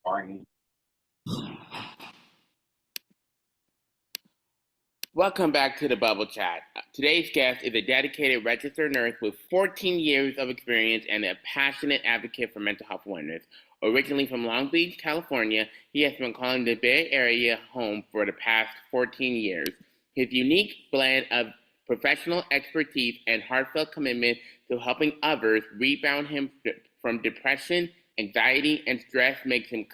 Morning. Welcome back to the Bubble Chat. Today's guest is a dedicated registered nurse with 14 years of experience and a passionate advocate for mental health awareness. Originally from Long Beach, California, he has been calling the Bay Area home for the past 14 years. His unique blend of professional expertise and heartfelt commitment to helping others rebound him from depression, anxiety, and stress makes him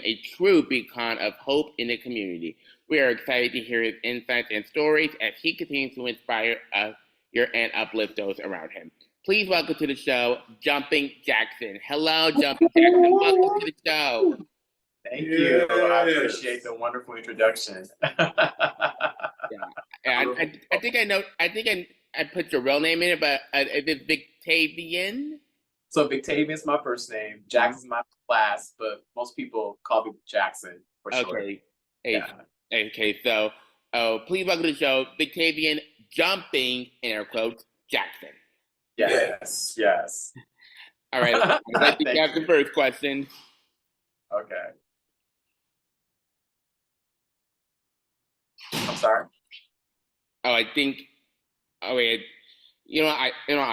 a true beacon of hope in the community. We are excited to hear his insights and stories as he continues to inspire us and uplift those around him. Please welcome to the show, Jumping Jackson. Hello, Jumping Jackson. Welcome to the show. Thank you. I appreciate the wonderful introduction. I think I put your real name in it, but is it Victavian? So Victavian's my first name. Jackson's my last, but most people call me Jackson for short. Okay. Okay, so please welcome to the show, Victavian Jumping, in air quotes, Jackson. Yes. All right, let's have the first question. Okay. I'm sorry. I'll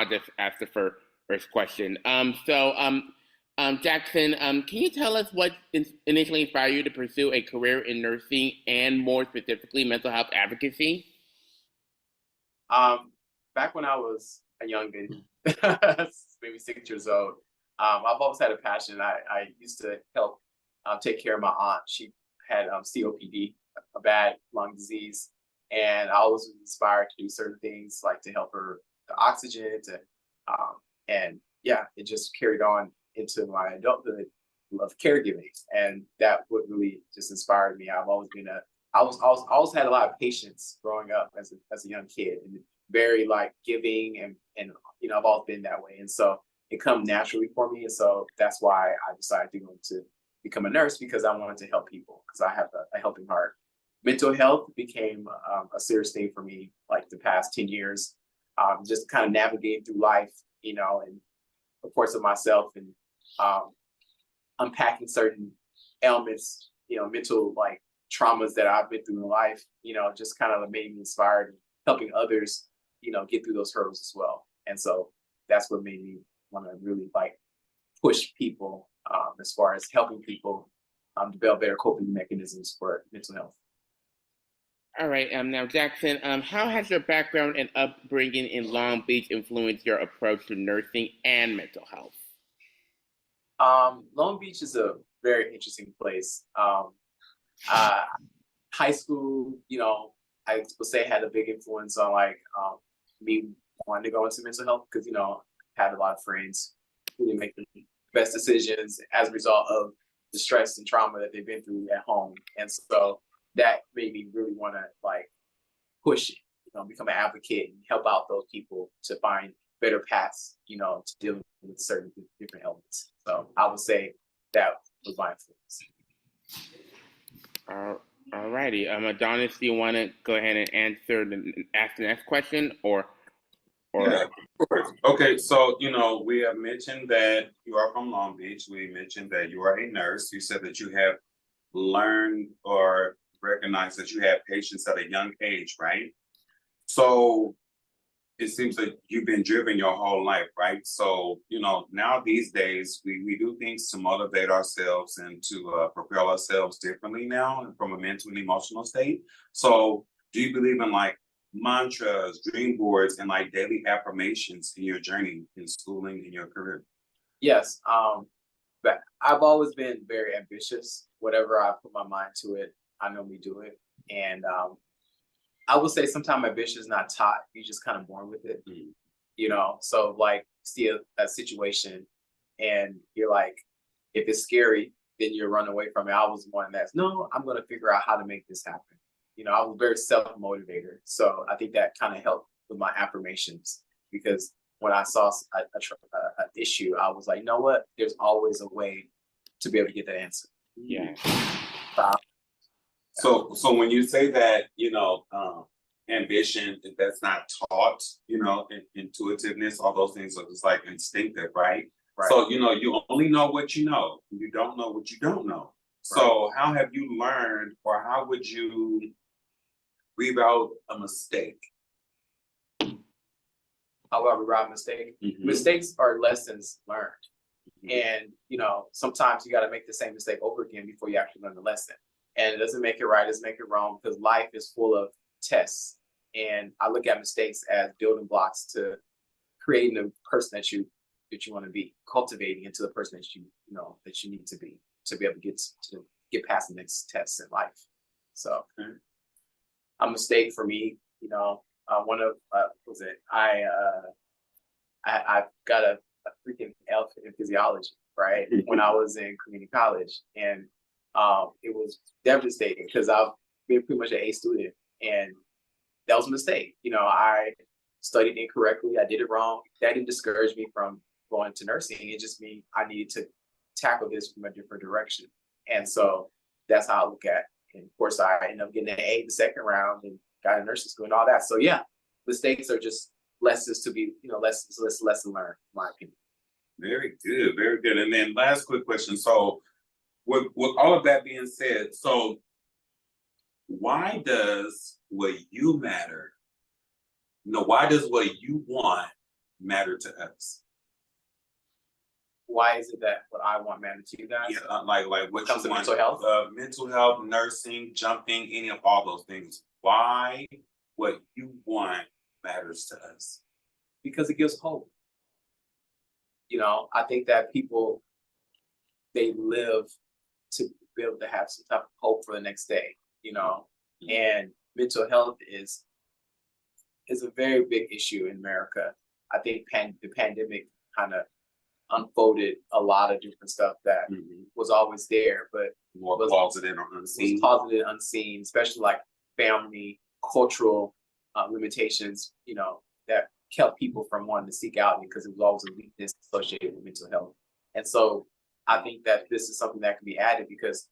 just ask the first question. Jackson, can you tell us what initially inspired you to pursue a career in nursing and more specifically mental health advocacy? Back when I was a youngin, maybe 6 years old, I've always had a passion. I used to help take care of my aunt. She had COPD, a bad lung disease, and I always was inspired to do certain things like to help her the oxygen, it just carried on into my adulthood of caregiving, and that what really just inspired me. I've always been I always had a lot of patience growing up as a young kid, and very like giving, and I've always been that way, and so it come naturally for me, and so that's why I decided to go to become a nurse, because I wanted to help people, because I have a helping heart. Mental health became a serious thing for me like the past 10 years, just kind of navigating through life, and of course of myself, and unpacking certain ailments, mental like traumas that I've been through in life, just kind of made me inspired, and helping others, get through those hurdles as well. And so that's what made me want to really like push people as far as helping people develop better coping mechanisms for mental health. All right, now Jackson, how has your background and upbringing in Long Beach influenced your approach to nursing and mental health? Long Beach is a very interesting place. High school, I would say had a big influence on like me wanting to go into mental health, because I had a lot of friends who didn't make the best decisions as a result of the stress and trauma that they've been through at home, and so that made me really want to like push it, become an advocate and help out those people to find better paths, to dealing with certain different elements. So I would say that was my influence. All righty. Adonis, do you want to go ahead and ask the next question, or? Yeah, of course. Okay, so we have mentioned that you are from Long Beach. We mentioned that you are a nurse. You said that you have learned or recognized that you have patients at a young age, right? So it seems that you've been driven your whole life, right? So, now these days, we do things to motivate ourselves and to propel ourselves differently now, and from a mental and emotional state. So do you believe in like mantras, dream boards, and like daily affirmations in your journey in schooling, in your career? Yes. But I've always been very ambitious. Whatever I put my mind to it, I normally do it. And I would say sometimes ambition is not taught. You're just kind of born with it. So like see a situation and you're like, if it's scary, then you run away from it. I was one that's, no, I'm going to figure out how to make this happen. I was very self-motivator. So I think that kind of helped with my affirmations, because when I saw an issue, I was like, you know what? There's always a way to be able to get that answer. Yeah. So when you say that, ambition, that's not taught, intuitiveness, all those things are just like instinctive, right? Right. So, you only know what you know. You don't know what you don't know. So how have you learned, or how would you reroute a mistake? How about reroute a mistake? Mhm. Mistakes are lessons learned. Mhm. And, sometimes you got to make the same mistake over again before you actually learn the lesson. And it doesn't make it right, it doesn't make it wrong, because life is full of tests. And I look at mistakes as building blocks to creating the person that you want to be, cultivating into the person that that you need to be able to get past the next tests in life. So a mistake for me, one of was it I got a freaking F in physiology, right? When I was in community college, and it was devastating because I've been pretty much an A student, and that was a mistake. I studied incorrectly. I did it wrong. That didn't discourage me from going to nursing. It just means I needed to tackle this from a different direction. And so that's how I look at it. And of course, I ended up getting an A the second round and got a nursing school and all that. So yeah, mistakes are just lessons to be, lesson learned, in my opinion. Very good, very good. And then last quick question. So with all of that being said, so why does what you matter, why does what you want matter to us? Why is it that what I want matter to you guys? Yeah, like what comes you to want, mental health? mental health, nursing, jumping, any of all those things. Why what you want matters to us? Because it gives hope. I think that people, they live to be able to have some type of hope for the next day, and mental health is a very big issue in America. I think the pandemic kind of unfolded a lot of different stuff that was always there, but more closeted or unseen. Was closeted, unseen, especially like family, cultural limitations, that kept people from wanting to seek out, because it was always a weakness associated with mental health. And so I think that this is something that can be added because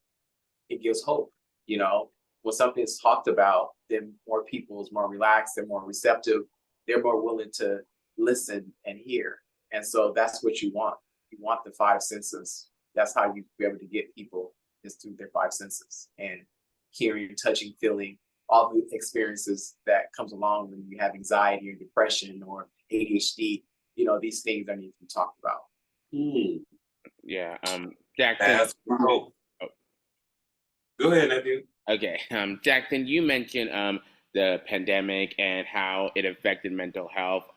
it gives hope. When something is talked about, then more people is more relaxed, they're more receptive, they're more willing to listen and hear. And so that's what you want. You want the five senses. That's how you be able to get people, is through their five senses, and hearing, touching, feeling, all the experiences that comes along when you have anxiety or depression or ADHD. These things that need to be talked about. Yeah. Jackson. That's hope. Oh. Go ahead, nephew. Okay. Jackson, you mentioned the pandemic and how it affected mental health.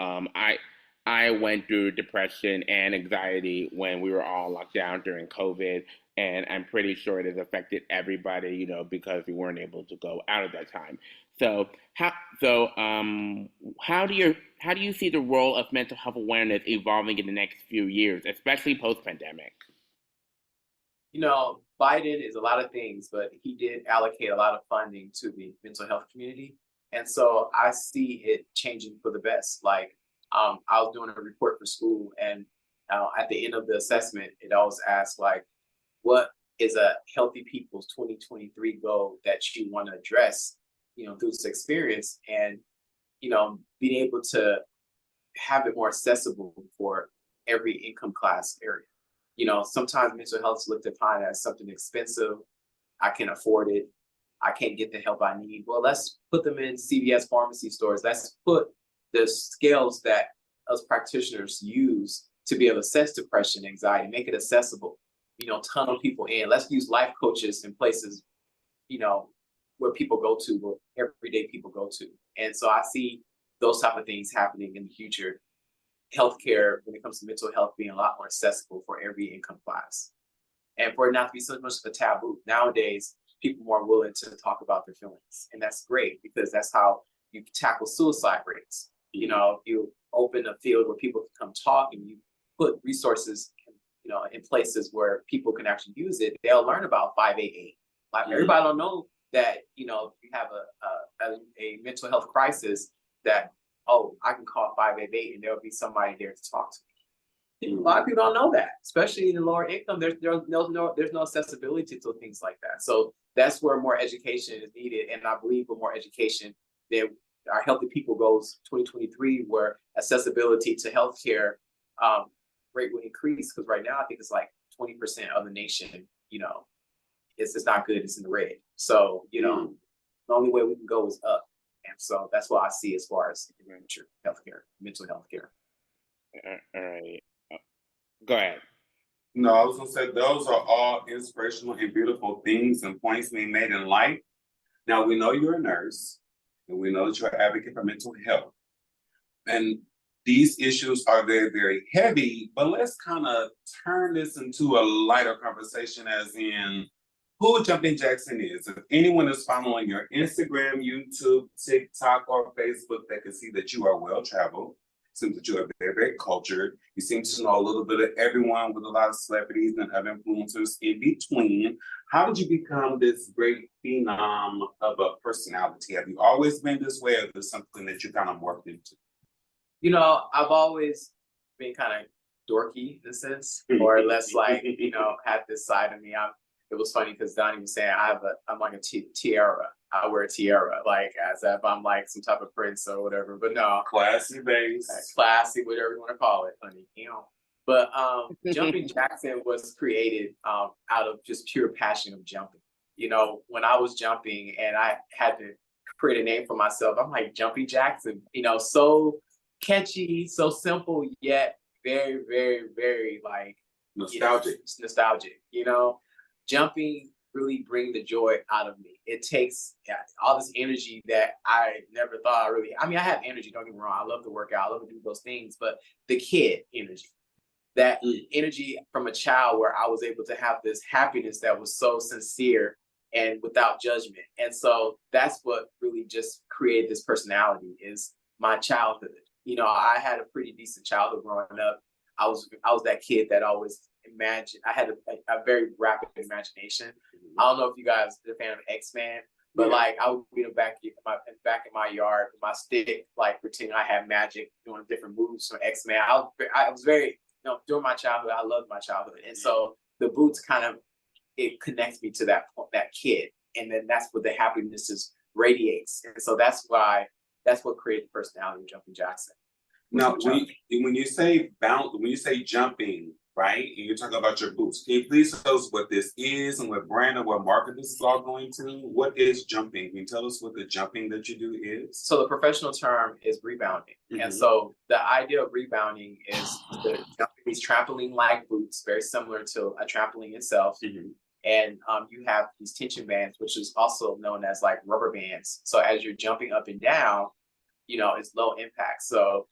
I went through depression and anxiety when we were all locked down during COVID, and I'm pretty sure it has affected everybody, because we weren't able to go out at that time. So how do you see the role of mental health awareness evolving in the next few years, especially post-pandemic? Biden is a lot of things, but he did allocate a lot of funding to the mental health community. And so I see it changing for the best. Like, I was doing a report for school, and at the end of the assessment, it always asks, like, what is a healthy people's 2023 goal that you want to address, through this experience, and, being able to have it more accessible for every income class area. Sometimes mental health is looked upon as something expensive. I can afford it. I can't get the help I need. Well, let's put them in CVS pharmacy stores. Let's put the scales that us practitioners use to be able to assess depression, anxiety, make it accessible, tunnel people in. Let's use life coaches in places, where people go to, where everyday people go to. And so I see those type of things happening in the future. Healthcare, when it comes to mental health, being a lot more accessible for every income class. And for it not to be so much of a taboo. Nowadays, people are more willing to talk about their feelings. And that's great, because that's how you tackle suicide rates. You open a field where people can come talk, and you put resources, in places where people can actually use it. They'll learn about 588. Like, everybody don't know that, if you have a mental health crisis, that, oh, I can call 588 and there'll be somebody there to talk to me. A lot of people don't know that, especially in the lower income. There's no accessibility to things like that. So that's where more education is needed. And I believe with more education, then our Healthy People Goals 2023, where accessibility to healthcare rate will increase, because right now I think it's like 20% of the nation, it's not good, it's in the red. So, the only way we can go is up. And so that's what I see as far as mental health care. All right. Go ahead. No, I was gonna say those are all inspirational and beautiful things and points being made in life. Now we know you're a nurse, and we know that you're an advocate for mental health. And these issues are very, very heavy, but let's kind of turn this into a lighter conversation, as in who Jumping Jackson is. If anyone is following your Instagram, YouTube, TikTok, or Facebook, they can see that you are well traveled. Seems that you are very, very cultured. You seem to know a little bit of everyone, with a lot of celebrities and other influencers in between. How did you become this great phenom of a personality? Have you always been this way, or is this something that you kind of morphed into? I've always been kind of dorky in a sense, or less like, had this side of me. It was funny because Donnie was saying I'm like a tiara. I wear a tiara, like as if I'm like some type of prince or whatever. But no, Classy base, classy, whatever you want to call it, honey. But Jumping Jackson was created out of just pure passion of jumping. When I was jumping and I had to create a name for myself, I'm like Jumping Jackson. So catchy, so simple, yet very, very, very like nostalgic. Nostalgic. Jumping really bring the joy out of me. It takes all this energy that I never thought I have energy, don't get me wrong. I love to work out, I love to do those things, but the kid energy, that energy from a child where I was able to have this happiness that was so sincere and without judgment. And so that's what really just created this personality, is my childhood. I had a pretty decent childhood growing up. I was that kid that always imagined. I had a very rapid imagination. I don't know if you guys are a fan of X-Men, but like I would be back in my yard with my stick, like pretending I had magic, doing different moves from X-Men. I was very, during my childhood, I loved my childhood, and so the boots it connects me to that kid, and then that's what the happiness radiates, and so that's what created the personality of Jumping Jackson. Now, when you say jumping, right, and you're talking about your boots, can you please tell us what this is and what brand or what market this is all going to? What is jumping? Can you tell us what the jumping that you do is? So the professional term is rebounding. And so the idea of rebounding is these trampoline-like boots, very similar to a trampoline itself. And you have these tension bands, which is also known as like rubber bands. So as you're jumping up and down, it's low impact. So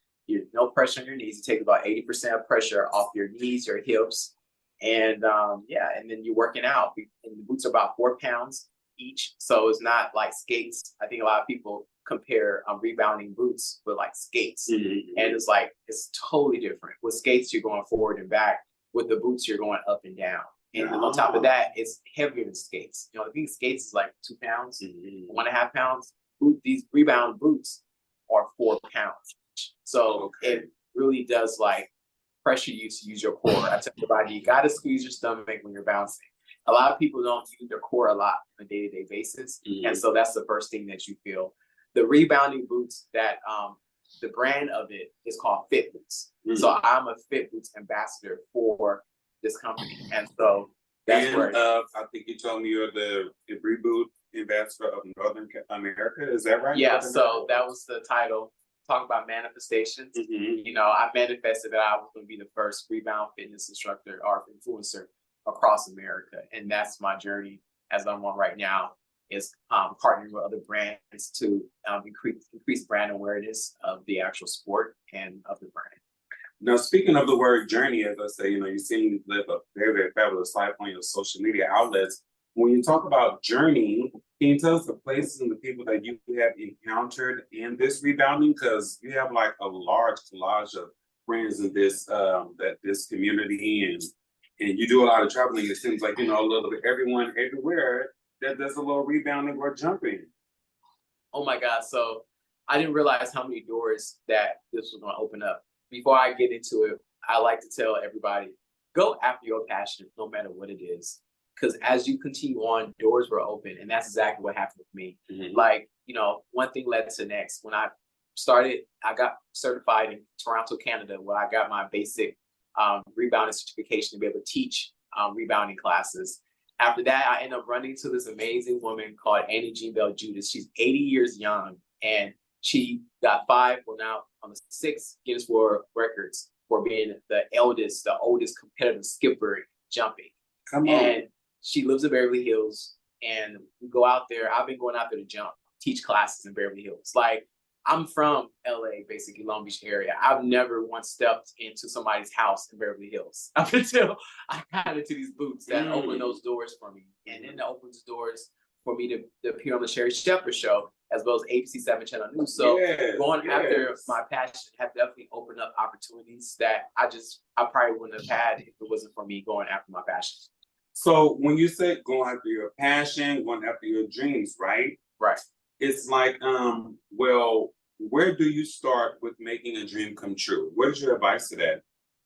no pressure on your knees. You take about 80% of pressure off your knees, your hips. And and then you're working out. And the boots are about 4 pounds each. So it's not like skates. I think a lot of people compare rebounding boots with like skates. And it's totally different. With skates, you're going forward and back. With the boots, you're going up and down. And on top of that, it's heavier than skates. I think skates is like 2 pounds, 1.5 pounds. These rebound boots are 4 pounds. So it really does like pressure you to use your core. I tell everybody, you got to squeeze your stomach when you're bouncing. A lot of people don't use their core a lot on a day-to-day basis. And so that's the first thing that you feel. The rebounding boots, that the brand of it is called Fit Boots. So I'm a Fit Boots ambassador for this company. And so that's where I think you told me you're the Reboot ambassador of Northern America. Is that right? Yeah, so that was the title. Talk about manifestations. I manifested that I was going to be the first rebound fitness instructor or influencer across America. And that's my journey as I'm on right now, is partnering with other brands to increase brand awareness of the actual sport and of the brand. Now, speaking of the word journey, as I say, you seem to live a very, very fabulous life on your social media outlets. When you talk about journey, can you tell us the places and the people that you have encountered in this rebounding? Because you have like a large collage of friends in this community, and you do a lot of traveling. It seems like a little bit everyone everywhere that does a little rebounding or jumping. Oh my God! So I didn't realize how many doors that this was going to open up. Before I get into it, I like to tell everybody, go after your passion, no matter what it is. Because as you continue on, doors will open. And that's exactly what happened with me. Like, one thing led to the next. When I started, I got certified in Toronto, Canada, where I got my basic rebounding certification to be able to teach rebounding classes. After that, I ended up running to this amazing woman called Annie Jean Bell Judas. She's 80 years young, and she got 5, well now on the 6th Guinness World Records for being the oldest competitive skipper jumping. Come on. And she lives in Beverly Hills, and we go out there. I've been going out there to jump, teach classes in Beverly Hills. Like, I'm from LA, basically Long Beach area. I've never once stepped into somebody's house in Beverly Hills up until I got into these boots that opened those doors for me. And then it opens doors for me to appear on the Sherry Shepherd Show, as well as ABC 7 Channel News. So going after my passion have definitely opened up opportunities that I probably wouldn't have had if it wasn't for me going after my passion. So when you said going after your passion, going after your dreams, right? Right. It's like, well, where do you start with making a dream come true? What is your advice to that?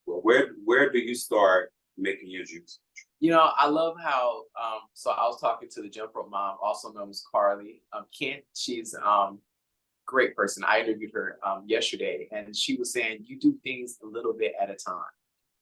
Well, where do you start making your dreams come true? You know, I love how, so I was talking to the jump rope mom, also known as Carly Kent. She's great person. I interviewed her yesterday, and she was saying, you do things a little bit at a time.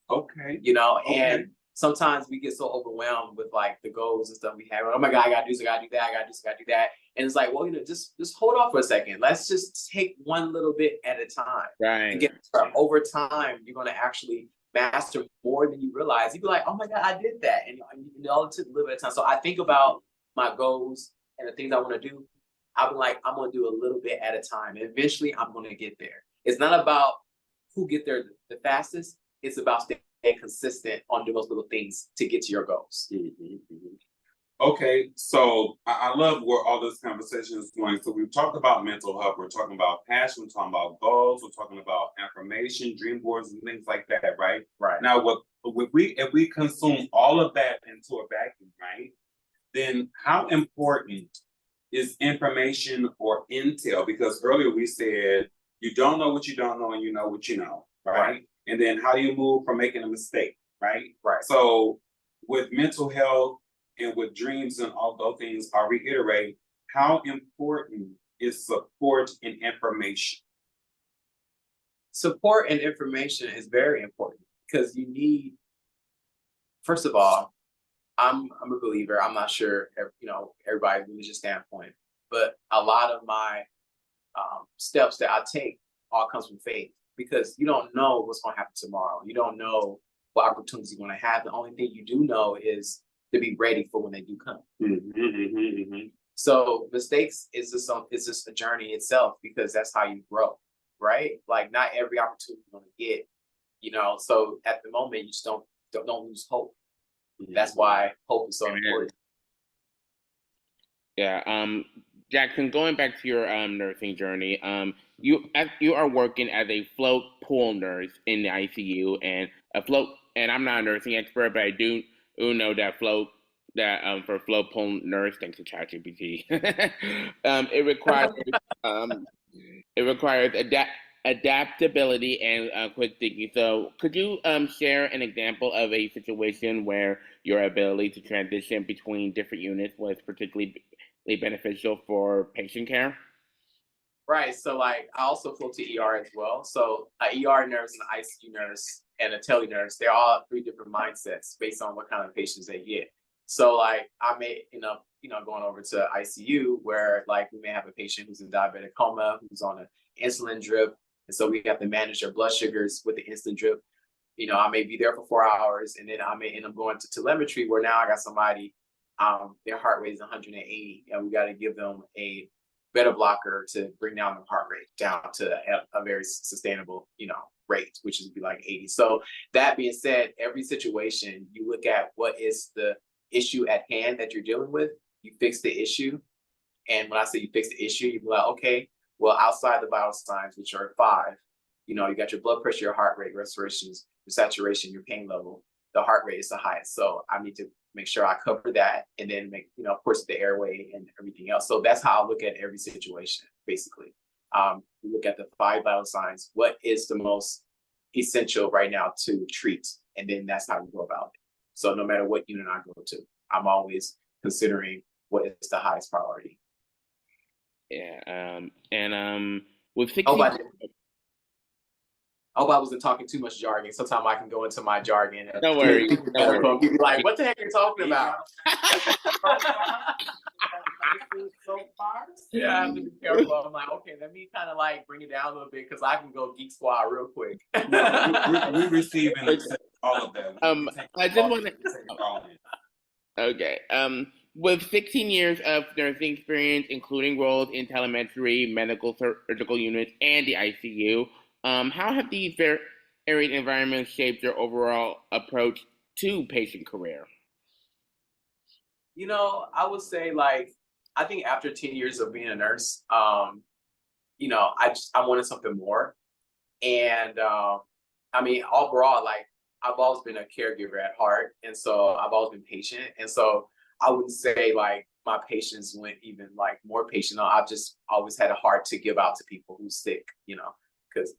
Okay. You know, and sometimes we get so overwhelmed with like the goals and stuff we have. Oh my God, I gotta do this, I gotta do that, I gotta do this, I gotta do that. And it's like, well, you know, just hold off for a second. Let's just take one little bit at a time. Right. And get over time, you're gonna actually master more than you realize. You'd be like, oh my God, I did that. And you know, it took a little bit of time. So I think about my goals and the things I want to do. I'm like, I'm gonna do a little bit at a time. And eventually I'm gonna get there. It's not about who get there the fastest. It's about staying consistent on doing those little things to get to your goals. Okay, so I love where all this conversation is going. So we've talked about mental health, we're talking about passion, we're talking about goals, we're talking about affirmation, dream boards, and things like that, right? Right. Now, if we consume all of that into a vacuum, right? Then how important is information or intel? Because earlier we said you don't know what you don't know, and you know what you know, right? And then how do you move from making a mistake, right? Right. So with mental health and with dreams and all those things, I reiterate, how important is support and information? Support and information is very important because you need, first of all, I'm a believer. I'm not sure, you know, everybody's religious standpoint, but a lot of my steps that I take all comes from faith, because you don't know what's going to happen tomorrow. You don't know what opportunities you're going to have. The only thing you do know is to be ready for when they do come. So mistakes is just a journey itself, because that's how you grow, right? Like, not every opportunity you're going to get, you know. So at the moment, you just don't lose hope. That's why hope is so important. Yeah. Jackson, going back to your nursing journey, you are working as a float pool nurse in the ICU, and I'm not a nursing expert, but I do know that for float pool nurse, thanks to ChatGPT, it requires adaptability and quick thinking. So could you share an example of a situation where your ability to transition between different units was particularly beneficial for patient care? Right. So like, I also float to ER as well. So an ER nurse, an ICU nurse, and a tele nurse, they're all 3 different mindsets based on what kind of patients they get. So like, I may end up, you know, going over to ICU where like we may have a patient who's in diabetic coma, who's on an insulin drip. And so we have to manage their blood sugars with the insulin drip. You know, I may be there for 4 hours, and then I may end up going to telemetry where now I got somebody, their heart rate is 180, and we got to give them a beta blocker to bring down the heart rate down to a very sustainable, you know, rate, which would be like 80. So that being said, every situation you look at what is the issue at hand that you're dealing with, you fix the issue. And when I say you fix the issue, you be like, okay, well, outside the vital signs, which are 5, you know, you got your blood pressure, your heart rate, respirations, your saturation, your pain level, the heart rate is the highest. So I need to make sure I cover that, and then make, you know, of course, the airway and everything else. So that's how I look at every situation, basically. We look at the 5 vital signs. What is the most essential right now to treat? And then that's how we go about it. So no matter what unit I go to, I'm always considering what is the highest priority. Yeah. With 60, I hope I wasn't talking too much jargon. Sometimes I can go into my jargon. And Don't worry. Don't worry. People be like, what the heck are you talking about? Yeah, I have to be careful. I'm like, okay, let me kind of like bring it down a little bit because I can go geek squad real quick. We receive and accept all of that. I just want to. Okay. With 16 years of nursing experience, including roles in telemetry, medical surgical units, and the ICU, how have these varied environments shaped your overall approach to patient career? You know, I would say like I think after 10 years of being a nurse, you know, I wanted something more. And I mean, overall, like I've always been a caregiver at heart, and so I've always been patient. And so I wouldn't say like my patience went even like more patient. No, I've just always had a heart to give out to people who's sick, you know, because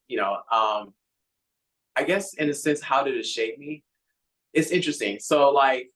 I guess in a sense, how did it shape me? It's interesting. So like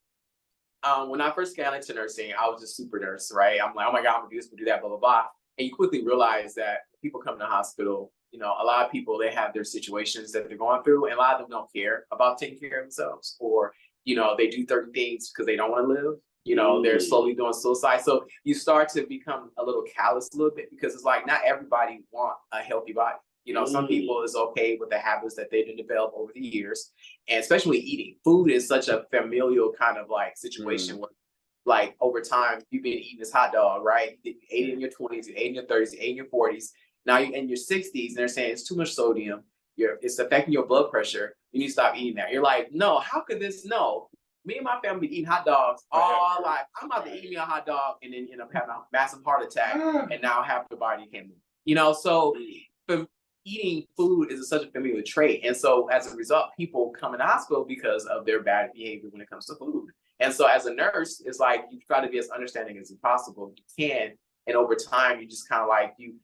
when I first got into nursing, I was a super nurse, right? I'm like, oh my God, I'm gonna do this, we'll do that, blah, blah, blah. And you quickly realize that people come to the hospital, you know, a lot of people, they have their situations that they're going through, and a lot of them don't care about taking care of themselves, or, you know, they do certain things because they don't want to live. You know, they're slowly doing suicide. So you start to become a little callous a little bit because it's like not everybody want a healthy body. You know, some people is okay with the habits that they didn't develop over the years, and especially eating. Food is such a familial kind of like situation where, like, over time, you've been eating this hot dog, right? You ate it in your 20s, you ate it in your 30s, you ate it in your 40s. Now you're in your 60s, and they're saying it's too much sodium. It's affecting your blood pressure. You need to stop eating that. You're like, no, how could this? No. Me and my family be eating hot dogs all our life. I'm about to eat me a hot dog and then end up having a massive heart attack, and now half the body can't move. You know, so for eating food is such a familiar trait. And so as a result, people come in the hospital because of their bad behavior when it comes to food. And so as a nurse, it's like you try to be as understanding as possible. You can. And over time, you just kind of like, you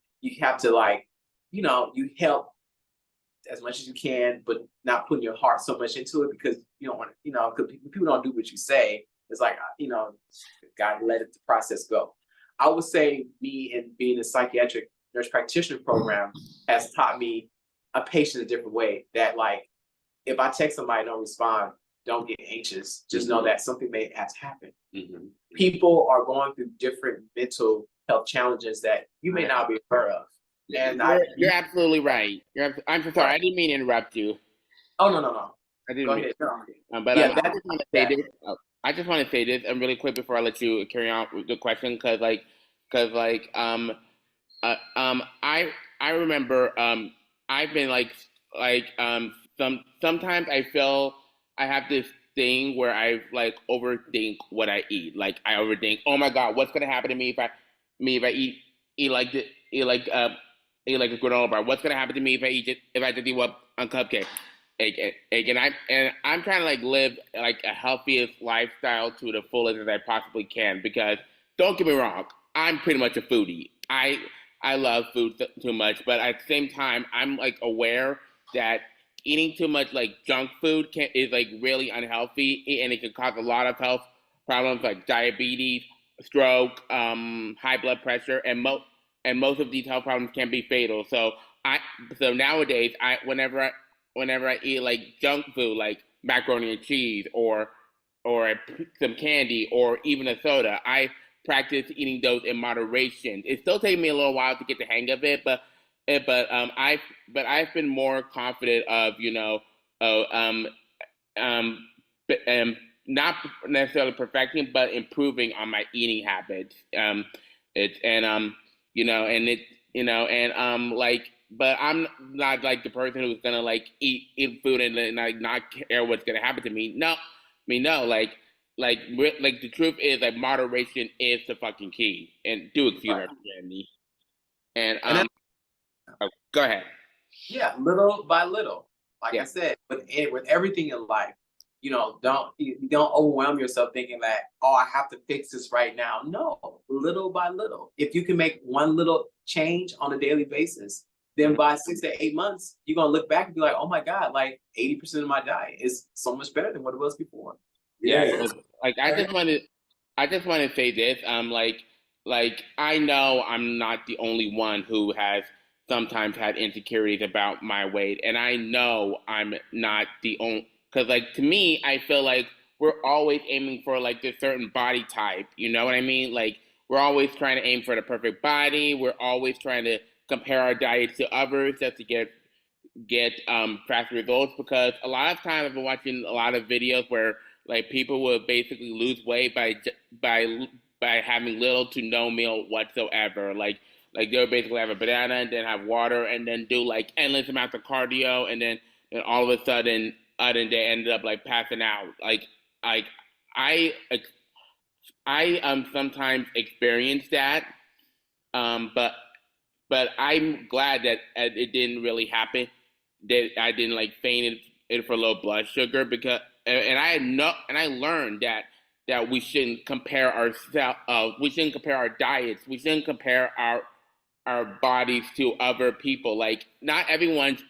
have to like, you know, you help as much as you can, but not putting your heart so much into it because you don't want to, you know, because people don't do what you say. It's like, you know, gotta let the process go. I would say me and being a psychiatric nurse practitioner program has taught me a patient a different way, that like, if I text somebody and don't respond, don't get anxious. Just know that something may have to happen. People are going through different mental health challenges that you may not be aware of. And you're absolutely right. I'm so sorry. I didn't mean to interrupt you. Oh, no. I didn't Go mean, ahead. but I just want to say this. I just want to say this, and really quick before I let you carry on with the question, because I remember I've been sometimes I feel I have this thing where I like overthink what I eat. Like I overthink, oh my God, what's gonna happen to me if I eat like this, eat like a granola bar? What's gonna happen to me if I just eat one cupcake? And I'm trying to like live like a healthiest lifestyle to the fullest as I possibly can, because don't get me wrong, I'm pretty much a foodie. I love food too much, but at the same time, I'm like aware that eating too much like junk food is like really unhealthy, and it can cause a lot of health problems like diabetes, stroke, high blood pressure, and most of these health problems can be fatal. So nowadays, whenever I eat like junk food like macaroni and cheese or some candy or even a soda, I practice eating those in moderation. It still takes me a little while to get the hang of it, but I've been more confident of, you know, not necessarily perfecting, but improving on my eating habits. But I'm not like the person who's gonna like eat food and like not care what's gonna happen to me. No, the truth is like moderation is the fucking key. And do excuse me. And go ahead. Yeah, little by little. Like I said, with everything in life, you know, you don't overwhelm yourself thinking that, oh, I have to fix this right now. No, little by little. If you can make one little change on a daily basis, then by 6 to 8 months, you're gonna look back and be like, oh my God, like 80% of my diet is so much better than what it was before. Yeah. Like I just want to say this. I know I'm not the only one who has sometimes had insecurities about my weight, and I know I'm not the only. Because like to me, I feel like we're always aiming for like this certain body type. You know what I mean? Like we're always trying to aim for the perfect body. We're always trying to compare our diets to others just to get fast results. Because a lot of times I've been watching a lot of videos where like people will basically lose weight by having little to no meal whatsoever. Like they'll basically have a banana and then have water and then do like endless amounts of cardio and then all of a sudden they ended up like passing out. Like I sometimes experience that, but I'm glad that it didn't really happen. That I didn't like faint it for low blood sugar because and I learned that we shouldn't compare we shouldn't compare our diets, we shouldn't compare our bodies to other people. Like not everyone's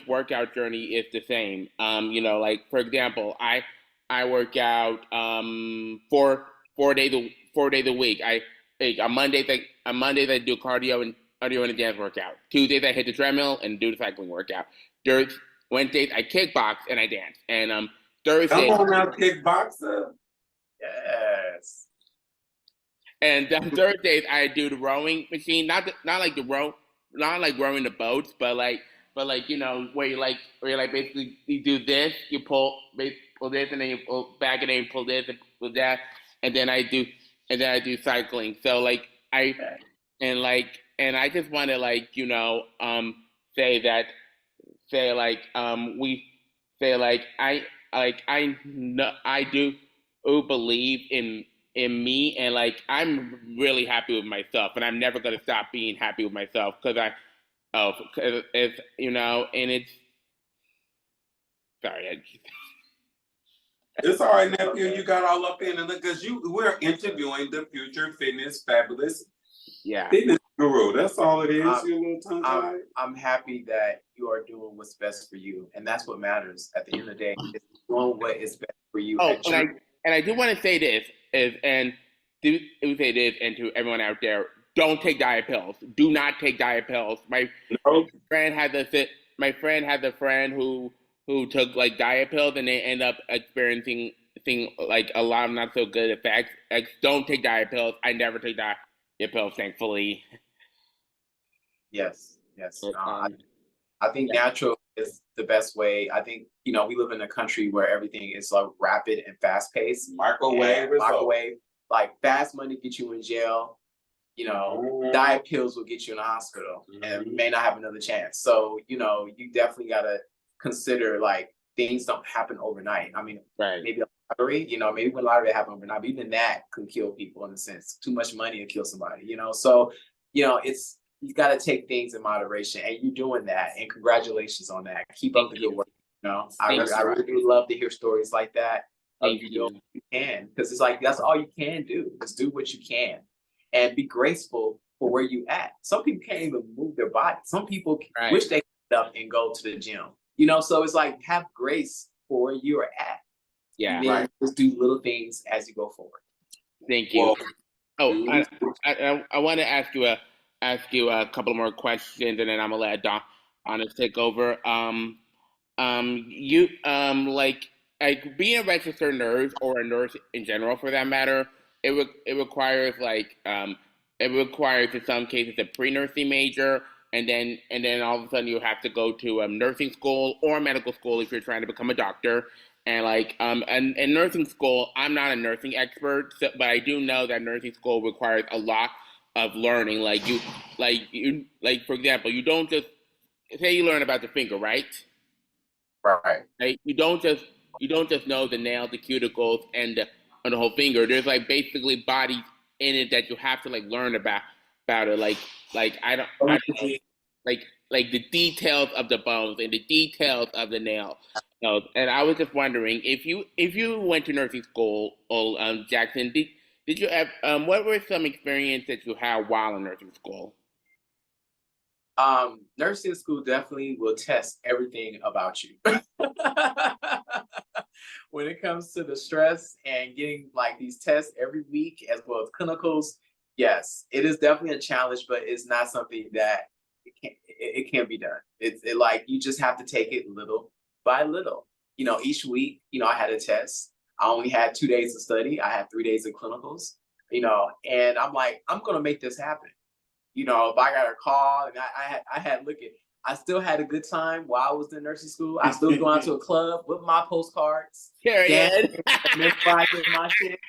workout journey is the same. You know, like for example, I work out 4 days a week. On Mondays I do cardio and a dance workout. Tuesdays I hit the treadmill and do the cycling workout. Wednesdays I kickbox and I dance. And Thursday. Come on now, kickboxer. Yes. And Thursdays I do the rowing machine. Not like rowing the boats, but like you know where you like basically you do this, you pull this, and then you pull back, and then you pull this and pull that, and then I do cycling. So like and I just want to like you know say that say like we say like I know I do believe in me, and like I'm really happy with myself, and I'm never gonna stop being happy with myself because it's you know, and it's sorry. It's all right, nephew. You got all up in it because we're interviewing the future fabulous Yeah. fitness guru. That's all it is. You little tongue tied. I'm happy that you are doing what's best for you, and that's what matters. At the end of the day, it's doing what is best for you. Oh, and I do want to say this and say this, and to everyone out there, don't take diet pills. Do not take diet pills. My friend has a friend who took like diet pills, and they end up experiencing like a lot of not so good effects. Like, don't take diet pills. I never take diet pills, thankfully. Yes. I think natural is the best way. I think, you know, we live in a country where everything is like rapid and fast paced. Microwave, like fast money gets you in jail. You know, diet pills will get you in the hospital and may not have another chance. So, you know, you definitely got to consider like things don't happen overnight. I mean, maybe a lottery, you know, maybe when lottery happen overnight, but even that can kill people in a sense. Too much money will kill somebody, you know? So, you know, you got to take things in moderation, and you're doing that. And congratulations on that. Keep up the good work. You know, I really would love to hear stories like that. Thank you. Doing what you can, because it's like that's all you can do. Just do what you can, and be graceful for where you at. Some people can't even move their body. Some people wish they could get up and go to the gym. You know, so it's like have grace for where you're at. Yeah, just do little things as you go forward. Thank you. Well, I want to ask you a couple more questions, and then I'm gonna let Honest take over. You like being a registered nurse or a nurse in general, for that matter, it requires in some cases a pre-nursing major, and then all of a sudden you have to go to nursing school or medical school if you're trying to become a doctor. And and in nursing school, I'm not a nursing expert, but I do know that nursing school requires a lot of learning. Like for example, you don't just say you learn about the finger, right? Right. Like you don't just know the nail, the cuticles, and the whole finger. There's like basically bodies in it that you have to like learn about it. Like I don't like the details of the bones and the details of the nail. And I was just wondering if you went to nursing school, Jackson, did you have what were some experiences that you had while in nursing school? Nursing school definitely will test everything about you. When it comes to the stress and getting like these tests every week as well as clinicals, Yes, it is definitely a challenge, but it's not something that it can't be done. It like you just have to take it little by little. You know, each week, you know, I had a test. I only had 2 days of study. I had 3 days of clinicals. You know, and I'm like, I'm gonna make this happen. You know, if I got a call and I had look at, I still had a good time while I was in nursing school. I still go out to a club with my postcards, dance, Period. Miss Friday, my shit.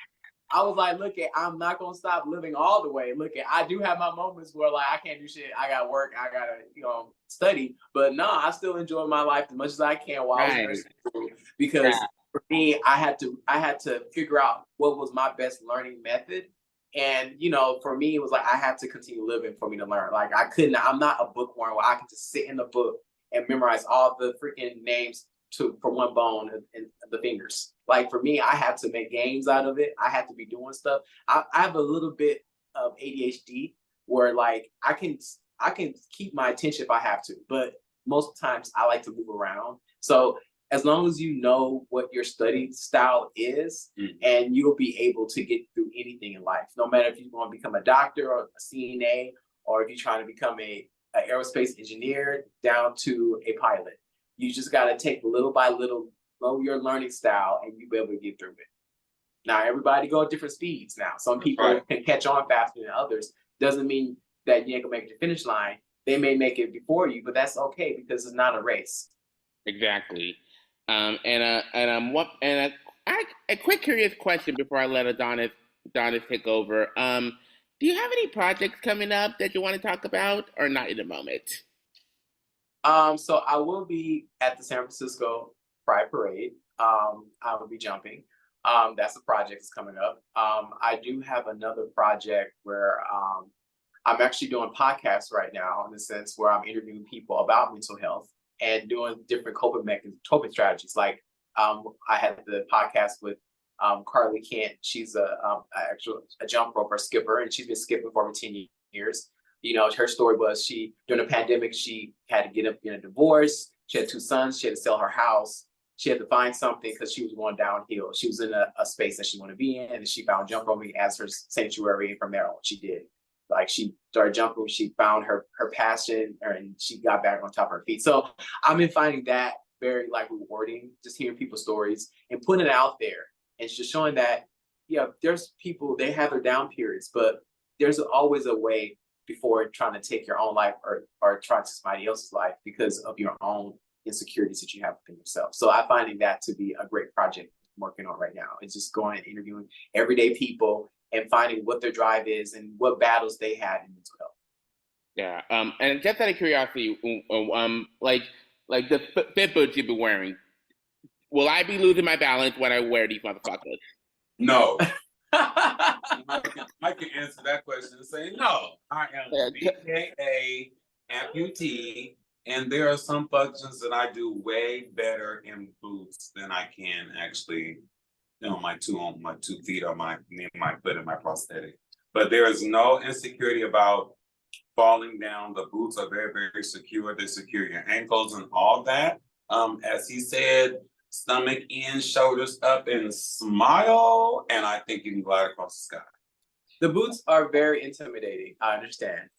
I was like, look at, I'm not gonna stop living all the way. Look at, I do have my moments where like I can't do shit. I gotta work, I gotta, you know, study. But no, I still enjoy my life as much as I can while I was in Right. nursing school because Yeah. for me, I had to figure out what was my best learning method. And you know, for me, it was like I had to continue living for me to learn. Like I couldn't, I'm not a bookworm where I can just sit in the book and memorize all the freaking names to for one bone and the fingers. Like for me, I had to make games out of it. I had to be doing stuff. I have a little bit of ADHD where like I can keep my attention if I have to, but most times I like to move around. So as long as you know what your study style is, and you'll be able to get through anything in life, no matter if you want to become a doctor or a CNA, or if you're trying to become a aerospace engineer down to a pilot. You just got to take little by little, know your learning style, and you'll be able to get through it. Now, everybody go at different speeds now. Some people can catch on faster than others. Doesn't mean that you ain't gonna make the finish line. They may make it before you, but that's okay because it's not a race. Exactly. A quick curious question before I let Adonis take over. Do you have any projects coming up that you want to talk about, or not in the moment? So I will be at the San Francisco Pride Parade. I will be jumping. That's a project that's coming up. I do have another project where I'm actually doing podcasts right now in the sense where I'm interviewing people about mental health and doing different coping strategies. Like I had the podcast with Carly Kent. She's a jump roper skipper, and she's been skipping for over 10 years. You know, her story was she during the pandemic she had to get up in a divorce. She had 2 sons. She had to sell her house. She had to find something because she was going downhill. She was in a space that she wanted to be in, and she found jump roping as her sanctuary. And from there on, she did. Like she started jumping, she found her passion, and she got back on top of her feet. So I've been finding that very like rewarding, just hearing people's stories and putting it out there, and just showing that yeah, there's people they have their down periods, but there's always a way before trying to take your own life or try to somebody else's life because of your own insecurities that you have within yourself. So I'm finding that to be a great project I'm working on right now. It's just going and interviewing everyday people and finding what their drive is and what battles they had in mental health. Yeah. And just out of curiosity, like the fit boots you've been wearing, will I be losing my balance when I wear these motherfuckers? No. I can answer that question and say no. I am a BKA amputee, and there are some functions that I do way better in boots than I can actually, you know, my 2 feet or my foot and my prosthetic. But there is no insecurity about falling down. The boots are very, very secure. They secure your ankles and all that. As he said, stomach in, shoulders up, and smile, and I think you can glide across the sky. The boots are very intimidating. I understand.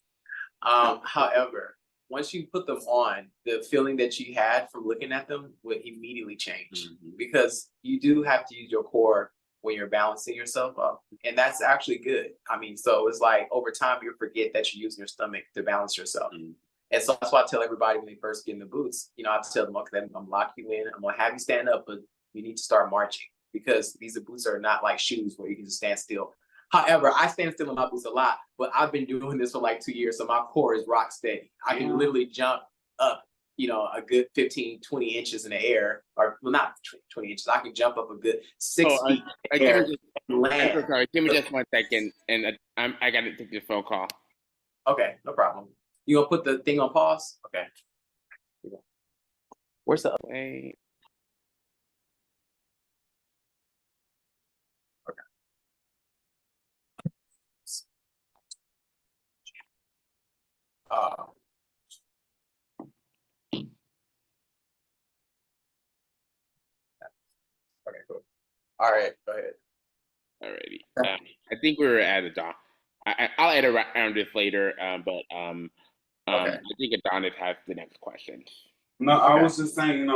However, once you put them on, the feeling that you had from looking at them would immediately change because you do have to use your core when you're balancing yourself up. And that's actually good. I mean, so it's like over time, you forget that you're using your stomach to balance yourself. And so that's why I tell everybody when they first get in the boots, you know, I tell them, okay, I'm gonna lock you in, I'm gonna have you stand up, but you need to start marching because these boots are not like shoes where you can just stand still. However, I stand still in my boots a lot, but I've been doing this for like 2 years, so my core is rock steady. I can literally jump up, you know, a good 15, 20 inches in the air, or well, not 20 inches. I can jump up a good 6 feet in the air and land. I'm so sorry. Give me just 1 second, and I got to take this phone call. Okay, no problem. You gonna put the thing on pause? Okay. Where's the other way? Okay. Okay, cool. All right, go ahead. Alrighty. I think we were at a dot. I'll edit around this later, but Okay. I think Adonis has the next question. No, I Okay. was just saying,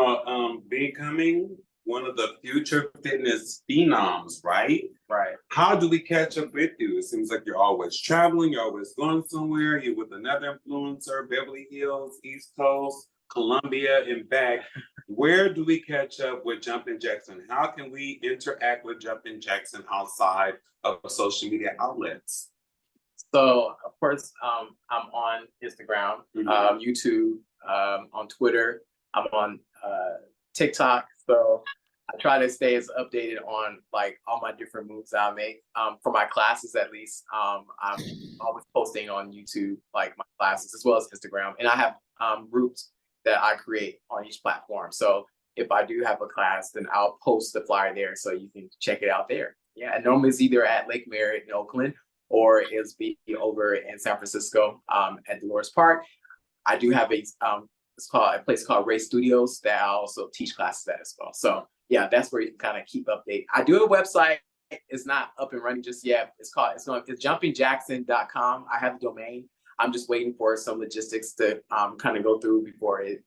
becoming one of the future fitness phenoms, right? Right. How do we catch up with you? It seems like you're always traveling, you're always going somewhere, you're with another influencer, Beverly Hills, East Coast, Columbia, and back. Where do we catch up with Jumpin' Jackson? How can we interact with Jumpin' Jackson outside of social media outlets? So of course, I'm on Instagram, YouTube, on Twitter. I'm on TikTok. So I try to stay as updated on like all my different moves I make. For my classes, at least, I'm always posting on YouTube like my classes as well as Instagram, and I have groups that I create on each platform. So if I do have a class, then I'll post the flyer there so you can check it out there. Yeah, and normally it's either at Lake Merritt in Oakland or it's be over in San Francisco at Dolores Park. I do have a place called Ray Studios that I also teach classes at as well. So yeah, that's where you can kind of keep update. I do have a website. It's not up and running just yet. It's jumpingjackson.com. I have the domain. I'm just waiting for some logistics to kind of go through before it's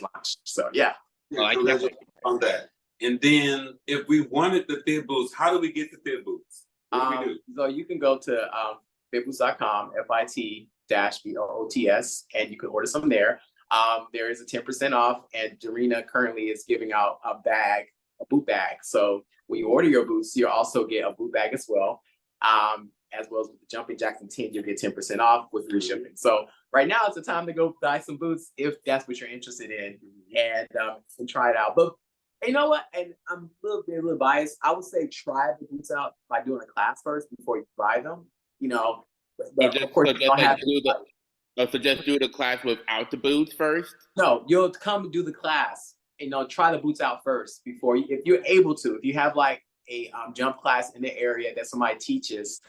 launched. So yeah. Yeah, congratulations on that. And then if we wanted the fit boots, how do we get the fit boots? So you can go to fitboots.com, FIT-BOOTS, and you can order some there. There is a 10% off, and Dorina currently is giving out a boot bag. So when you order your boots, you'll also get a boot bag as well. As well as with the Jumping Jackson 10, you'll get 10% off with free shipping. So right now it's the time to go buy some boots if that's what you're interested in, and try it out. But you know what? And I'm a little biased. I would say try the boots out by doing a class first before you buy them. You know, but of course, you don't have So just do the class without the boots first? No, you'll come do the class. Try the boots out first before you, if you're able to. If you have like a jump class in the area that somebody teaches,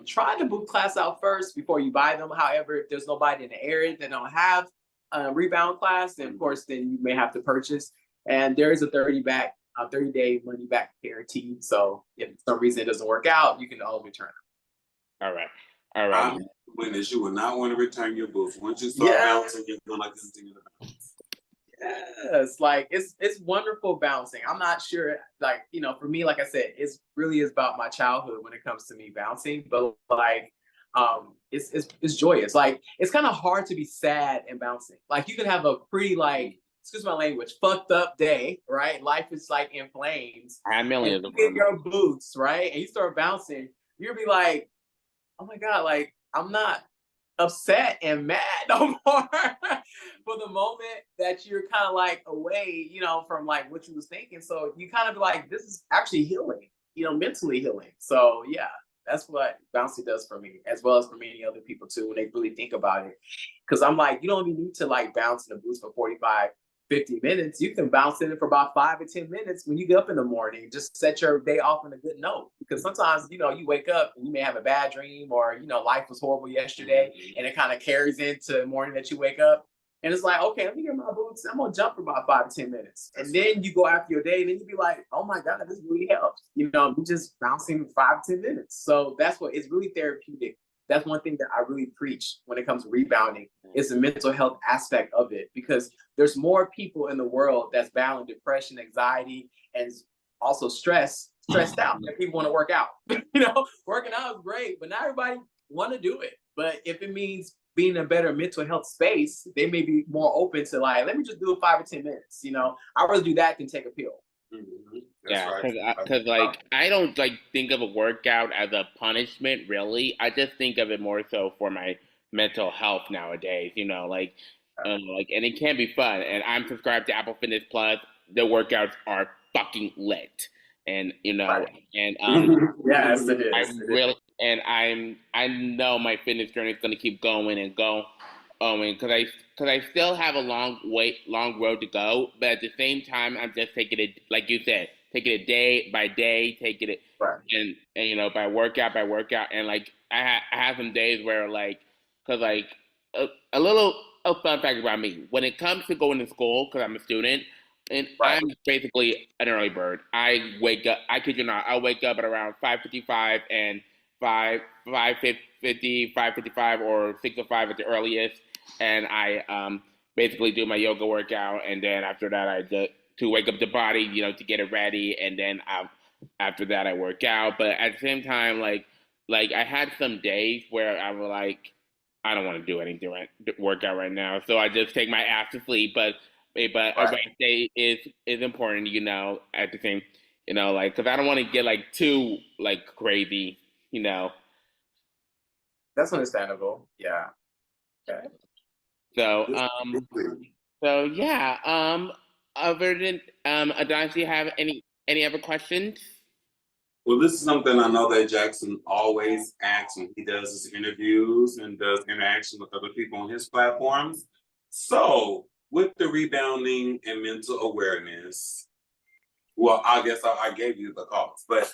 try the boot class out first before you buy them. However, if there's nobody in the area that don't have a rebound class, then of course, then you may have to purchase. And there is a 30-day money back guarantee. So if for some reason it doesn't work out, you can always return them. All right. Witness, you will not want to return your boots. Once you start bouncing, you're going to continue to bounce. Yes, like it's wonderful bouncing. I'm not sure, like, for me, like I said, it's really is about my childhood when it comes to me bouncing. But like, it's joyous. Like it's kind of hard to be sad and bouncing. Like you can have a pretty excuse my language, fucked up day, right? Life is like in flames. I have millions of them. You get your boots, right? And you start bouncing, you'll be like, oh my God, like I'm not upset and mad no more for the moment that you're kind of like away, from like what you was thinking. So you kind of be like, this is actually healing, mentally healing. So yeah, that's what bouncing does for me, as well as for many other people too, when they really think about it. Because I'm like, you don't even need to like bounce in the boots for 45, 50 minutes. You can bounce in it for about 5 or 10 minutes when you get up in the morning. Just set your day off on a good note. Because sometimes, you wake up and you may have a bad dream, or, life was horrible yesterday, and it kind of carries into the morning that you wake up. And it's like, okay, let me get my boots. I'm going to jump for about 5 to 10 minutes. And then you go after your day, and then you be like, oh my God, this really helps. You just bouncing 5 to 10 minutes. So that's what it's really therapeutic. That's one thing that I really preach when it comes to rebounding, is the mental health aspect of it, because there's more people in the world that's battling depression, anxiety, and also stressed out. And people want to work out. Working out is great, but not everybody want to do it. But if it means being in a better mental health space, they may be more open to like, let me just do it 5 or 10 minutes. I'd rather do that than take a pill. Mm-hmm. Yeah, because like I don't like think of a workout as a punishment, really. I just think of it more so for my mental health nowadays. Like and it can be fun. And I'm subscribed to Apple Fitness Plus. The workouts are fucking lit, and Right. and yes, it is. I know my fitness journey is going to keep going and going, because I still have a long road to go. But at the same time, I'm just taking it, like you said, taking it day by day, taking it and by workout, and like I have some days where because a fun fact about me, when it comes to going to school, because I'm a student. And I'm basically an early bird. I wake up, I kid you not, I'll wake up at around 5:55 and 5:50, 5:55, or 6:05 at the earliest, and I basically do my yoga workout, and then after that I just to wake up the body, to get it ready, and then after that I work out. But at the same time, like I had some days where I was like, I don't want to do anything workout right now, so I just take my ass to sleep. But a rest day is important, at the same, like because I don't want to get like too like crazy, That's understandable. Yeah. Okay. So so yeah. Other than Adonis, do you have any other questions? Well, this is something I know that Jackson always asks when he does his interviews and does interaction with other people on his platforms. So, with the rebounding and mental awareness, well, I guess I gave you the cause, but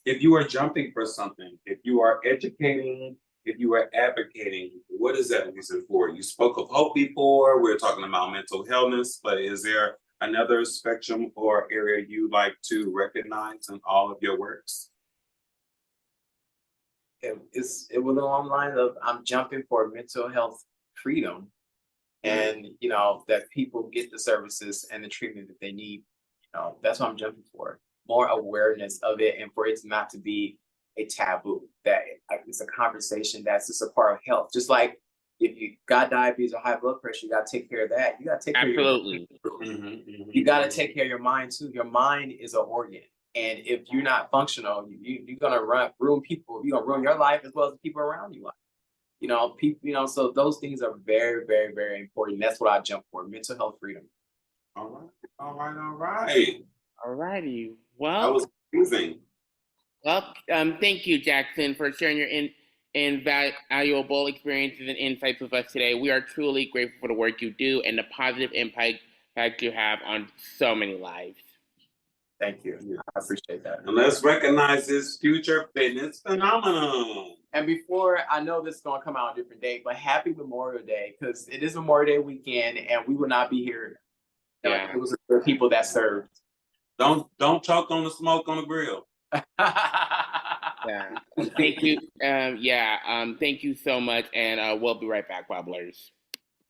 if you are jumping for something, if you are educating, if you are advocating, what is that reason for? You spoke of hope before, we're talking about mental illness, but is there another spectrum or area you like to recognize in all of your works? It was along the lines of I'm jumping for mental health freedom, and that people get the services and the treatment that they need. That's what I'm jumping for. More awareness of it, and for it not to be a taboo. That it's a conversation that's just a part of health. Just like if you got diabetes or high blood pressure, you got to take care of that. You got to take care Absolutely. of you got to take care of your mind too. Your mind is an organ, and if you're not functional, you're gonna ruin people. You're gonna ruin your life as well as the people around you. People. So those things are very, very, very important. That's what I jump for: mental health freedom. All right, all right, all right. All righty. That was amazing. Well, thank you, Jackson, for sharing your invaluable experiences and insights with us today. We are truly grateful for the work you do and the positive impact you have on so many lives. Thank you. I appreciate that. And let's recognize this future fitness phenomenon. And before, I know this is going to come out on a different date, but happy Memorial Day, because it is Memorial Day weekend, and we would not be here. Yeah. It was the people that served. Don't choke on the smoke on the grill. Yeah. Thank you. Thank you so much, and we'll be right back, Bubblers.